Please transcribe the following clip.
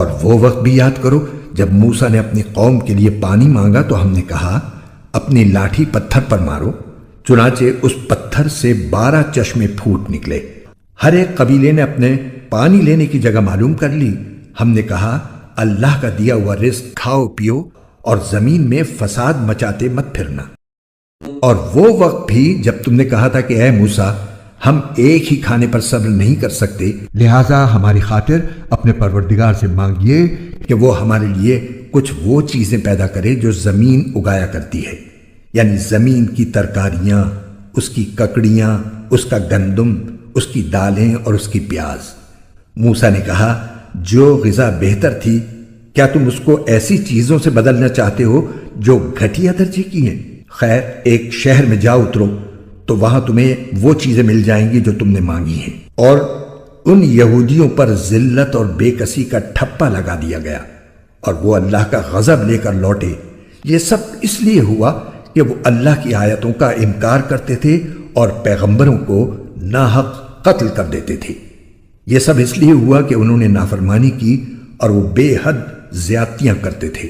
اور وہ وقت بھی یاد کرو جب موسیٰ نے اپنی قوم کے لیے پانی مانگا تو ہم نے کہا اپنی لاٹھی پتھر پر مارو، چنانچہ اس پتھر سے 12 چشمے پھوٹ نکلے۔ ہر ایک قبیلے نے اپنے پانی لینے کی جگہ معلوم کر لی۔ ہم نے کہا اللہ کا دیا ہوا رزق کھاؤ پیو اور زمین میں فساد مچاتے مت پھرنا۔ اور وہ وقت بھی جب تم نے کہا تھا کہ اے موسیٰ ہم ایک ہی کھانے پر صبر نہیں کر سکتے، لہٰذا ہماری خاطر اپنے پروردگار سے مانگیے کہ وہ ہمارے لیے کچھ وہ چیزیں پیدا کرے جو زمین اگایا کرتی ہے، یعنی زمین کی ترکاریاں، اس کی ککڑیاں، اس کا گندم، اس کی دالیں اور اس کی پیاز۔ موسیٰ نے کہا جو غذا بہتر تھی کیا تم اس کو ایسی چیزوں سے بدلنا چاہتے ہو جو گھٹیا درجے کی ہیں؟ خیر، ایک شہر میں جا اترو تو وہاں تمہیں وہ چیزیں مل جائیں گی جو تم نے مانگی ہیں۔ اور ان یہودیوں پر ذلت اور بے کسی کا ٹھپا لگا دیا گیا اور وہ اللہ کا غضب لے کر لوٹے۔ یہ سب اس لیے ہوا کہ وہ اللہ کی آیتوں کا انکار کرتے تھے اور پیغمبروں کو ناحق قتل کر دیتے تھے۔ یہ سب اس لیے ہوا کہ انہوں نے نافرمانی کی اور وہ بے حد زیادتیاں کرتے تھے۔